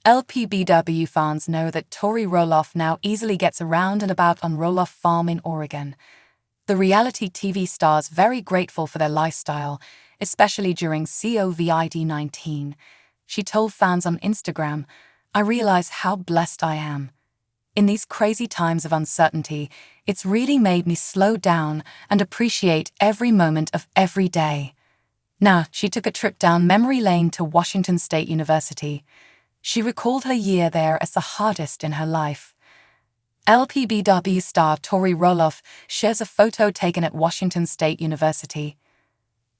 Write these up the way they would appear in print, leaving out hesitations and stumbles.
LPBW fans know that Tori Roloff now easily gets around and about on Roloff Farm in Oregon. The reality TV star's very grateful for their lifestyle, especially during COVID-19. She told fans on Instagram, "I realize how blessed I am. In these crazy times of uncertainty, it's really made me slow down and appreciate every moment of every day." Now, she took a trip down memory lane to Washington State University. She recalled her year there as the hardest in her life. LPBW star Tori Roloff shares a photo taken at Washington State University.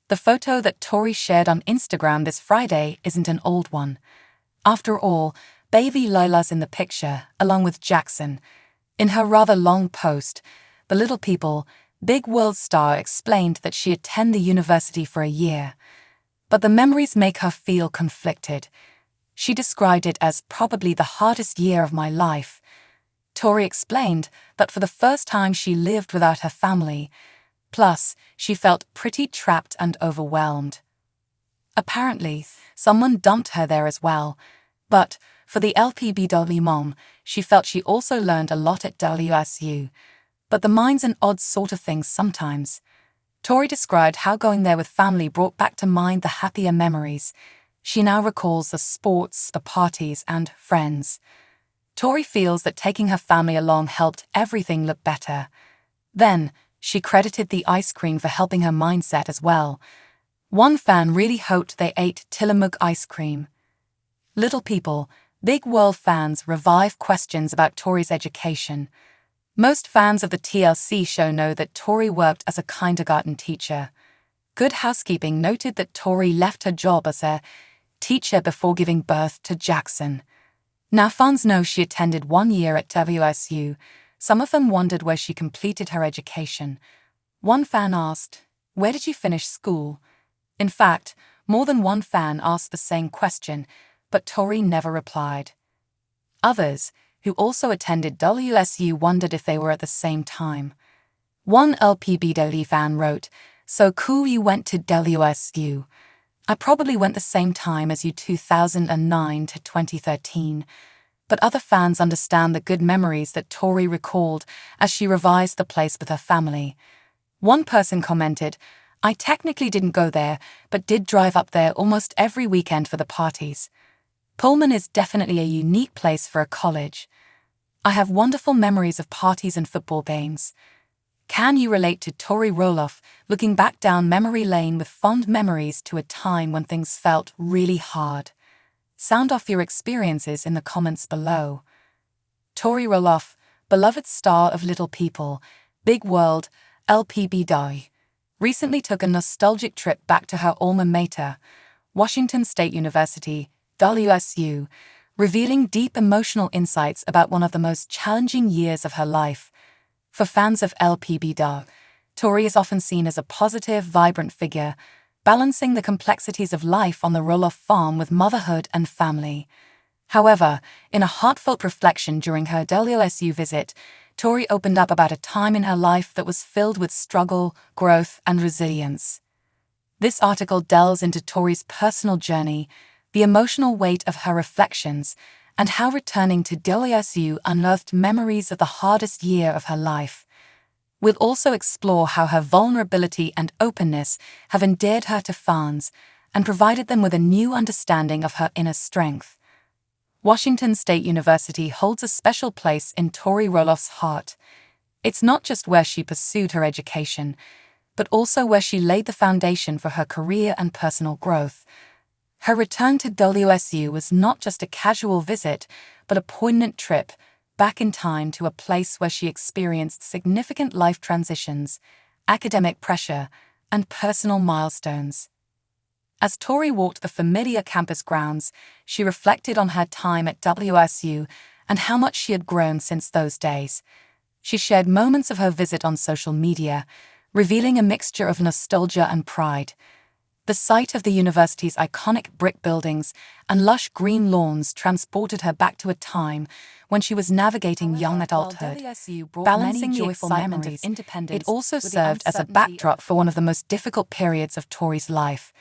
The photo that Tori shared on Instagram this Friday isn't an old one. After all, baby Lola's in the picture, along with Jackson. In her rather long post, the Little People, Big World star explained that she attended the university for a year. But the memories make her feel conflicted. She described it as probably the hardest year of my life. Tori explained that for the first time she lived without her family. Plus, she felt pretty trapped and overwhelmed. Apparently, someone dumped her there as well. But for the LPBW mom, she felt she also learned a lot at WSU. But the mind's an odd sort of thing sometimes. Tori described how going there with family brought back to mind the happier memories. She now recalls the sports, the parties, and friends. Tori feels that taking her family along helped everything look better. Then, she credited the ice cream for helping her mindset as well. One fan really hoped they ate Tillamook ice cream. Little People, Big World fans revive questions about Tori's education. Most fans of the TLC show know that Tori worked as a kindergarten teacher. Good Housekeeping noted that Tori left her job as a teacher before giving birth to Jackson. Now fans know she attended 1 year at WSU. Some of them wondered where she completed her education. One fan asked, "Where did you finish school?" In fact, more than one fan asked the same question, but Tori never replied. Others, who also attended WSU, wondered if they were at the same time. One LPBW fan wrote, "So cool you went to WSU. I probably went the same time as you, 2009 to 2013. But other fans understand the good memories that Tori recalled as she revised the place with her family. One person commented, "I technically didn't go there, but did drive up there almost every weekend for the parties. Pullman is definitely a unique place for a college. I have wonderful memories of parties and football games." Can you relate to Tori Roloff looking back down memory lane with fond memories to a time when things felt really hard? Sound off your experiences in the comments below. Tori Roloff, beloved star of Little People, Big World, LPBW, recently took a nostalgic trip back to her alma mater, Washington State University, WSU, revealing deep emotional insights about one of the most challenging years of her life. For fans of LPBW, Tori is often seen as a positive, vibrant figure, balancing the complexities of life on the Roloff farm with motherhood and family. However, in a heartfelt reflection during her WSU visit, Tori opened up about a time in her life that was filled with struggle, growth, and resilience. This article delves into Tori's personal journey, the emotional weight of her reflections, and how returning to WSU unearthed memories of the hardest year of her life. We'll also explore how her vulnerability and openness have endeared her to fans and provided them with a new understanding of her inner strength. Washington State University holds a special place in Tori Roloff's heart. It's not just where she pursued her education, but also where she laid the foundation for her career and personal growth. Her return to WSU was not just a casual visit, but a poignant trip back in time to a place where she experienced significant life transitions, academic pressure, and personal milestones. As Tori walked the familiar campus grounds, she reflected on her time at WSU and how much she had grown since those days. She shared moments of her visit on social media, revealing a mixture of nostalgia and pride. The sight of the university's iconic brick buildings and lush green lawns transported her back to a time when she was navigating young adulthood. Balancing joyful memories, it also served as a backdrop for one of the most difficult periods of Tori's life.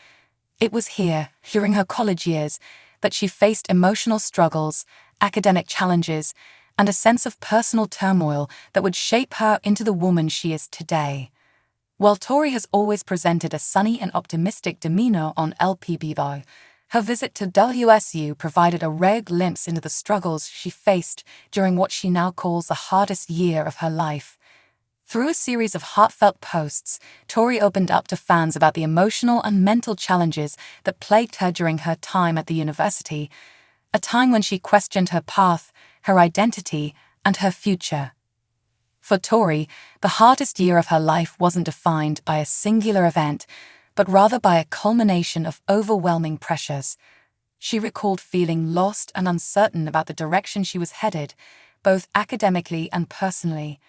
It was here, during her college years, that she faced emotional struggles, academic challenges, and a sense of personal turmoil that would shape her into the woman she is today. While Tori has always presented a sunny and optimistic demeanor on LPBW, her visit to WSU provided a rare glimpse into the struggles she faced during what she now calls the hardest year of her life. Through a series of heartfelt posts, Tori opened up to fans about the emotional and mental challenges that plagued her during her time at the university, a time when she questioned her path, her identity, and her future. For Tori, the hardest year of her life wasn't defined by a singular event, but rather by a culmination of overwhelming pressures. She recalled feeling lost and uncertain about the direction she was headed, both academically and personally.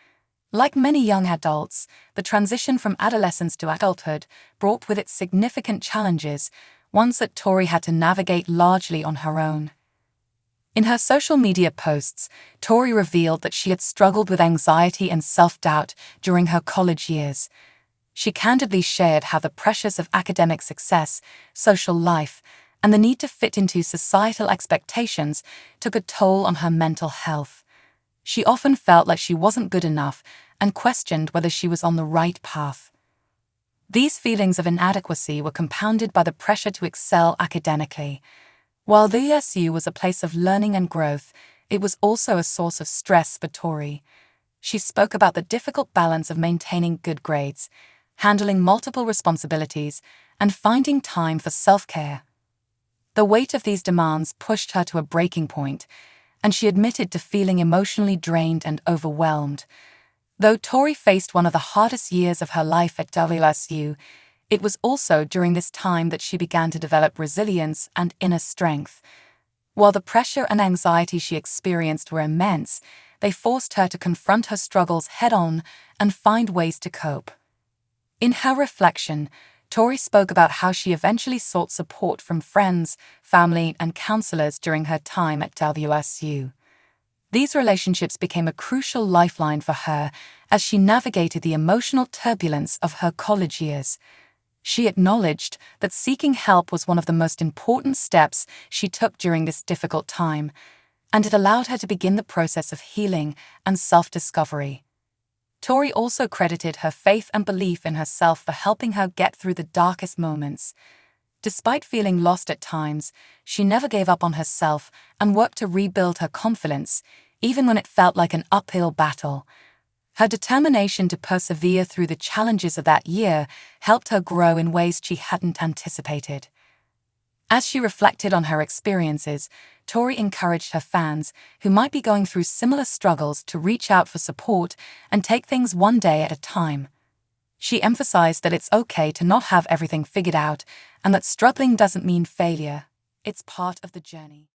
Like many young adults, the transition from adolescence to adulthood brought with it significant challenges, ones that Tori had to navigate largely on her own. In her social media posts, Tori revealed that she had struggled with anxiety and self-doubt during her college years. She candidly shared how the pressures of academic success, social life, and the need to fit into societal expectations took a toll on her mental health. She often felt like she wasn't good enough and questioned whether she was on the right path. These feelings of inadequacy were compounded by the pressure to excel academically. While the WSU was a place of learning and growth, it was also a source of stress for Tori. She spoke about the difficult balance of maintaining good grades, handling multiple responsibilities, and finding time for self-care. The weight of these demands pushed her to a breaking point, and she admitted to feeling emotionally drained and overwhelmed. Though Tori faced one of the hardest years of her life at WSU, it was also during this time that she began to develop resilience and inner strength. While the pressure and anxiety she experienced were immense, they forced her to confront her struggles head-on and find ways to cope. In her reflection, Tori spoke about how she eventually sought support from friends, family, and counselors during her time at WSU. These relationships became a crucial lifeline for her as she navigated the emotional turbulence of her college years. She acknowledged that seeking help was one of the most important steps she took during this difficult time, and it allowed her to begin the process of healing and self-discovery. Tori also credited her faith and belief in herself for helping her get through the darkest moments. Despite feeling lost at times, she never gave up on herself and worked to rebuild her confidence, even when it felt like an uphill battle. Her determination to persevere through the challenges of that year helped her grow in ways she hadn't anticipated. As she reflected on her experiences, Tori encouraged her fans, who might be going through similar struggles, to reach out for support and take things one day at a time. She emphasized that it's okay to not have everything figured out and that struggling doesn't mean failure. It's part of the journey.